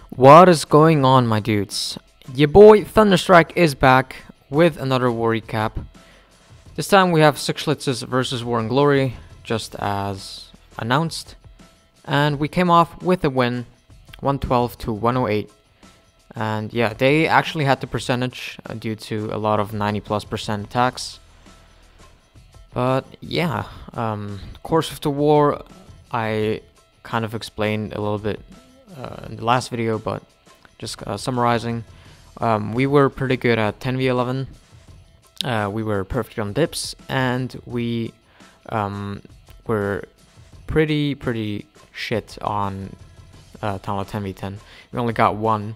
What is going on, my dudes? Your boy Thunderstrike is back with another war recap. This time we have Schlitzes versus War and Glory, just as announced. And we came off with a win, 112 to 108. And yeah, they actually had the percentage due to a lot of 90+% attacks. But yeah, course of the war, I kind of explained a little bit in the last video, but just summarizing, we were pretty good at 10v11. We were perfect on dips, and we were pretty shit on tunnel 10v10. We only got one,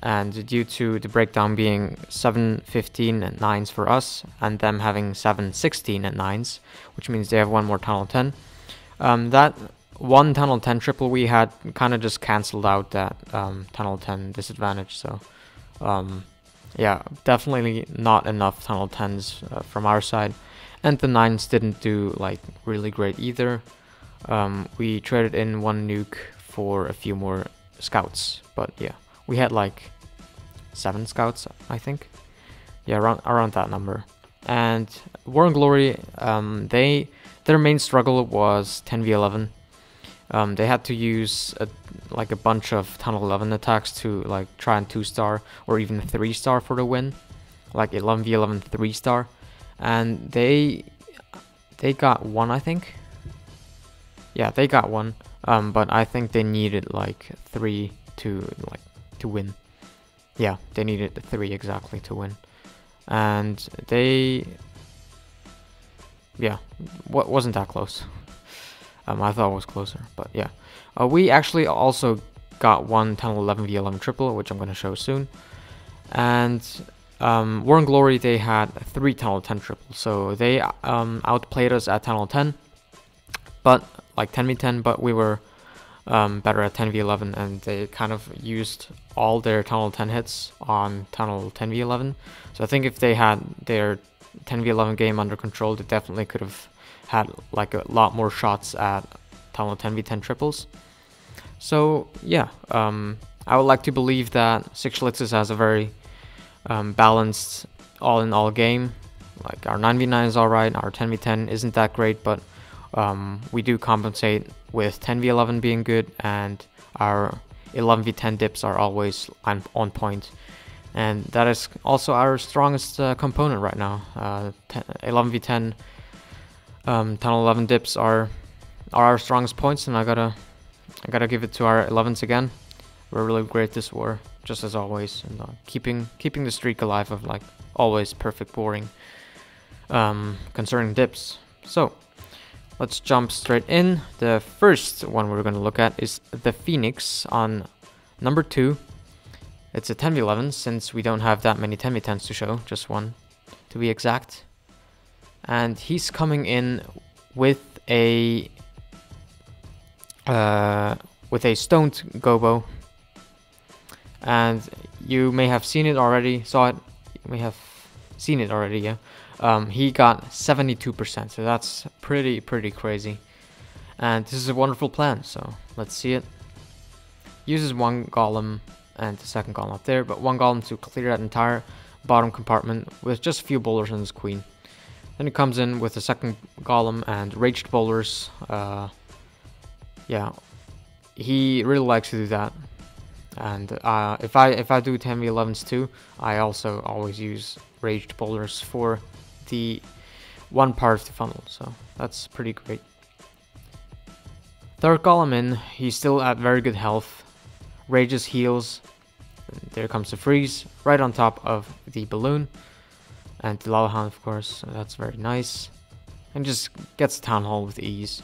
and due to the breakdown being 7-15 and 9s for us, and them having 7-16 and 9s, which means they have one more tunnel 10, that one tunnel 10 triple we had kind of just cancelled out that tunnel 10 disadvantage. So yeah, definitely not enough tunnel 10s from our side, and the 9s didn't do like really great either. We traded in one nuke for a few more scouts, but yeah, we had like 7 scouts, I think. Yeah, around that number. And War and Glory, their main struggle was 10v11. They had to use like a bunch of tunnel 11 attacks to like try and 2-star or even 3-star for the win, like 11v11 3-star, and they got one, I think. Yeah, they got one, but I think they needed like 3 to win. Yeah, they needed 3 exactly to win, and they, yeah, wasn't that close. I thought it was closer, but yeah. We actually also got one tunnel 11v11 triple, which I'm going to show soon. And War and Glory, they had 3 tunnel 10 triples, so they outplayed us at tunnel 10, but like 10v10, but we were better at 10v11, and they kind of used all their tunnel 10 hits on tunnel 10v11. So I think if they had their 10v11 game under control, they definitely could have had like a lot more shots at tunnel 10v10 triples. So yeah, I would like to believe that Schlitzes has a very balanced all-in-all game. Like our 9v9 is alright, our 10v10 isn't that great, but we do compensate with 10v11 being good, and our 11v10 dips are always on point. And that is also our strongest component right now. 11v10 tunnel 11 dips are our strongest points, and I gotta give it to our 11s again. We're really great this war, just as always, and keeping the streak alive of like always perfect boring concerning dips. So let's jump straight in. The first one we're gonna look at is the Phoenix on number 2. It's a 10v11 since we don't have that many 10v10s to show, just one to be exact. And he's coming in with a stoned gobo, and you may have seen it already. Yeah. He got 72%, so that's pretty crazy. And this is a wonderful plan. So let's see it. Uses one golem and the second golem up there, but one golem to clear that entire bottom compartment with just a few bowlers and his queen. Then he comes in with the second golem and raged bowlers. Yeah, he really likes to do that. And if I do 10v11s too, I also always use raged bowlers for the one part of the funnel. So that's pretty great. Third golem in, he's still at very good health. Rages heals. There comes the freeze right on top of the balloon. And the Lava Hound, of course, that's very nice. And just gets the Town Hall with ease.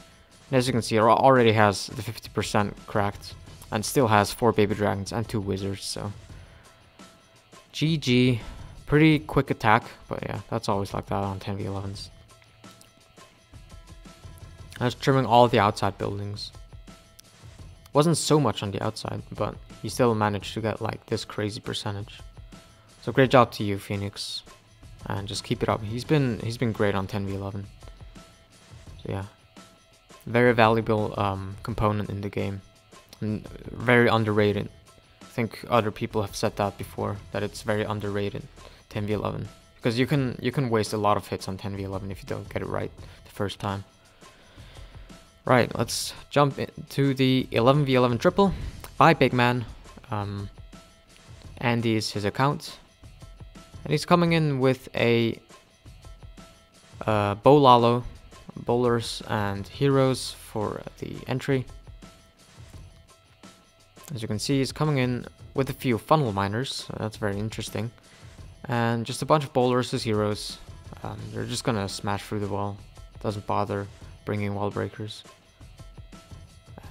And as you can see, it already has the 50% cracked. And still has 4 baby dragons and 2 wizards, so GG. Pretty quick attack, but yeah, that's always like that on 10v11s. I was trimming all the outside buildings. Wasn't so much on the outside, but he still managed to get like this crazy percentage. So great job to you, Phoenix. and just keep it up. He's been great on 10v11. So yeah, very valuable component in the game, and very underrated. I think other people have said that before, that it's very underrated, 10v11, because you can waste a lot of hits on 10v11 if you don't get it right the first time. Right, let's jump into the 11v11 triple by Big Man. Andy is his account, and he's coming in with a Bolalo, bowlers and heroes for the entry. As you can see, he's coming in with a few funnel miners, so that's very interesting, and just a bunch of bowlers as heroes. They're just gonna smash through the wall, doesn't bother bringing wall breakers.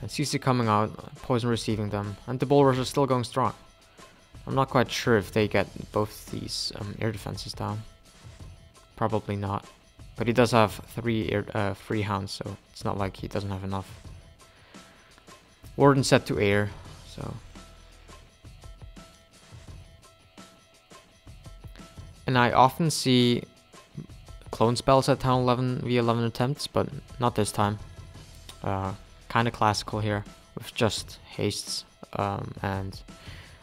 And CC coming out, poison receiving them, and the bowlers are still going strong. I'm not quite sure if they get both these air defenses down. Probably not. But he does have three hounds, so it's not like he doesn't have enough. Warden set to air, so. And I often see clone spells at town 11v11 attempts, but not this time. Kind of classical here, with just hastes and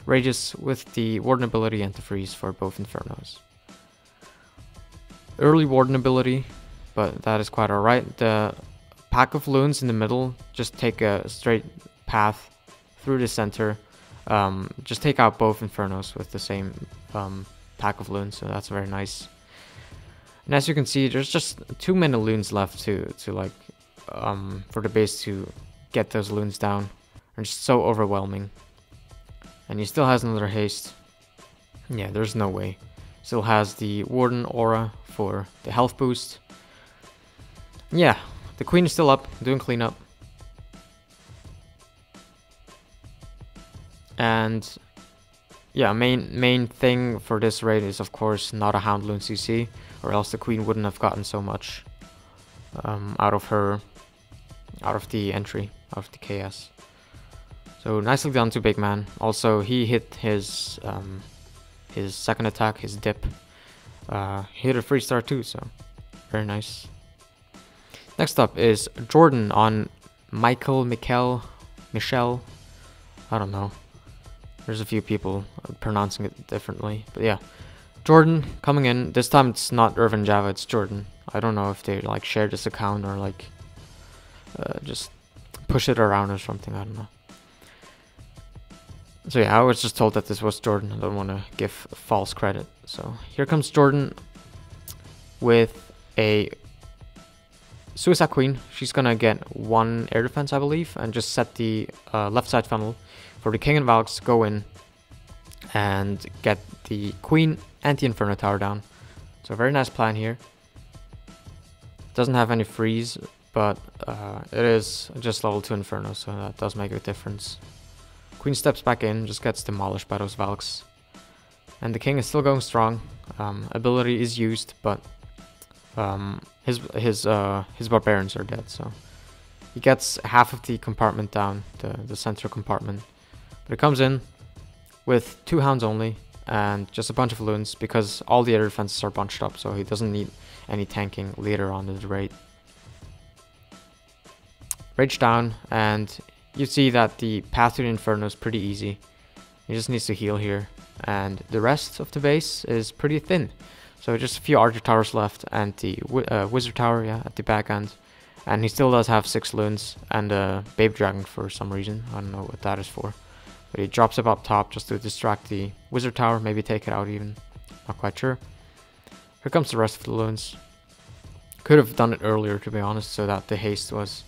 rages with the Warden ability and the freeze for both Infernos. Early Warden ability, but that is quite alright. The pack of loons in the middle just take a straight path through the center. Just take out both Infernos with the same pack of loons, so that's very nice. And as you can see, there's just too many loons left to like for the base to get those loons down. They're just so overwhelming. And he still has another haste. Yeah, there's no way. Still has the Warden aura for the health boost. Yeah, the queen is still up, doing cleanup. And yeah, main thing for this raid is of course not a Hound Loon CC, or else the queen wouldn't have gotten so much out of the entry, out of the KS. So nicely done to Big Man. Also, he hit his second attack, his dip. He hit a 3-star too, so very nice. Next up is Jordan on Michelle. I don't know. There's a few people pronouncing it differently, but yeah. Jordan coming in. This time it's not Irvin Java, it's Jordan. I don't know if they like share this account or like just push it around or something. I don't know. So yeah, I was just told that this was Jordan. I don't want to give false credit. So here comes Jordan with a Suicide Queen. She's gonna get 1 air defense, I believe, and just set the left side funnel for the King and Valks to go in and get the Queen and the Inferno Tower down. So very nice plan here. Doesn't have any freeze, but it is just level 2 Inferno, so that does make a difference. Queen steps back in, just gets demolished by those Valks. And the King is still going strong. Ability is used, but his Barbarians are dead, so he gets half of the compartment down, the central compartment. But it comes in with 2 hounds only, and just a bunch of loons, because all the other defenses are bunched up, so he doesn't need any tanking later on in the raid. Rage down, and you see that the path to the Inferno is pretty easy. He just needs to heal here, and the rest of the base is pretty thin. So just a few Archer Towers left, and the Wizard Tower, yeah, at the back end. And he still does have 6 loons, and a Babe Dragon for some reason. I don't know what that is for. But he drops it up top just to distract the Wizard Tower, maybe take it out even. Not quite sure. Here comes the rest of the loons. Could have done it earlier, to be honest, so that the haste was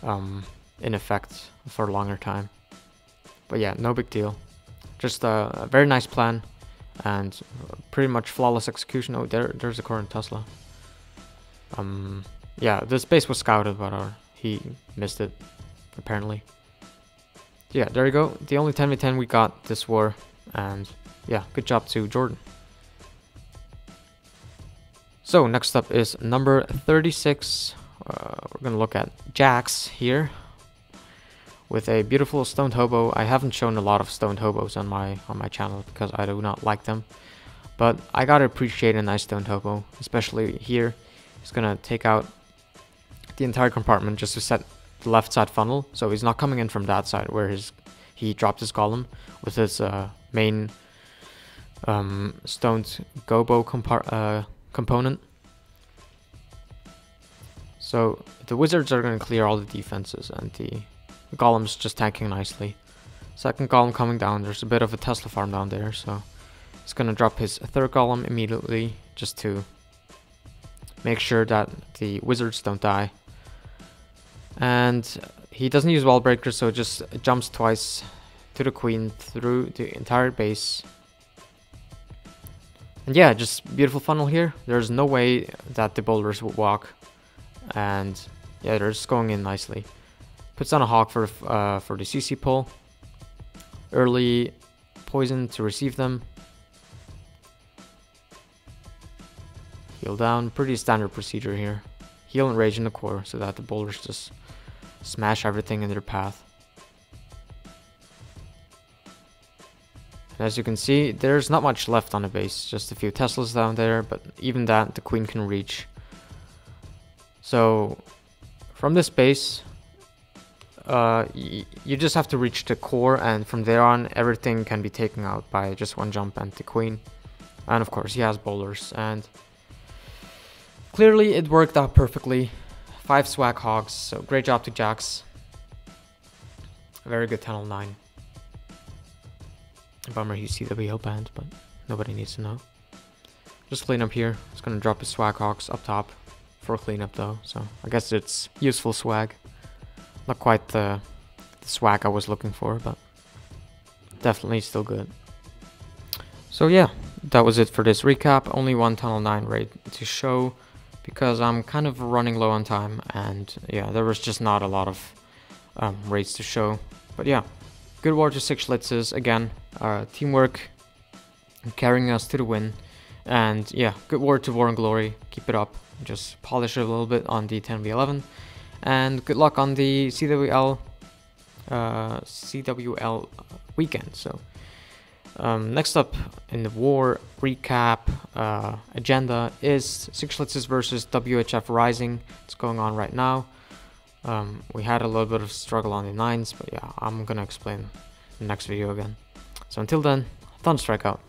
in effect for a longer time. But yeah, no big deal. Just a very nice plan and pretty much flawless execution. Oh, there's a current Tesla. Yeah, this base was scouted, but he missed it, apparently. Yeah, there you go. The only 10v10 we got this war, and yeah, good job to Jordan. So next up is number 36. We're gonna look at Jax here with a beautiful stoned hobo. I haven't shown a lot of stoned hobos on my channel because I do not like them, But I gotta appreciate a nice stone topo, especially here. He's gonna take out the entire compartment just to set the left side funnel, so he's not coming in from that side where he dropped his golem with his main stoned gobo component. So the wizards are going to clear all the defenses, and the golem's just tanking nicely. Second golem coming down, there's a bit of a Tesla farm down there, so he's going to drop his third golem immediately just to make sure that the wizards don't die. And he doesn't use wall breaker, so just jumps twice to the queen through the entire base. And yeah, just beautiful funnel here. There's no way that the boulders would walk. And yeah, they're just going in nicely. Puts on a hawk for the CC pull. Early poison to receive them. Heal down, pretty standard procedure here. Heal and rage in the core so that the boulders just smash everything in their path. And as you can see, there's not much left on the base, just a few Teslas down there, but even that the queen can reach. So from this base, you just have to reach the core, and from there on everything can be taken out by just one jump and the queen. And of course he has boulders, and clearly it worked out perfectly. 5 swag hogs, so great job to Jax. Very good tunnel 9. Bummer he's CWL banned, but nobody needs to know. Just clean up here. It's gonna drop his swag hogs up top for cleanup though, so I guess it's useful swag. Not quite the swag I was looking for, but definitely still good. So yeah, that was it for this recap. Only one tunnel 9 raid to show, because I'm kind of running low on time, and yeah, there was just not a lot of raids to show. But yeah, good war to 6 Schlitzes again. Teamwork carrying us to the win. And yeah, good war to War and Glory. Keep it up. Just polish it a little bit on the 10v11. And good luck on the CWL weekend. So next up in the war recap agenda is 6 Schlitzes versus WHF Rising. It's going on right now. We had a little bit of struggle on the 9s, but yeah, I'm gonna explain in the next video again. So until then, Thunderstrike out.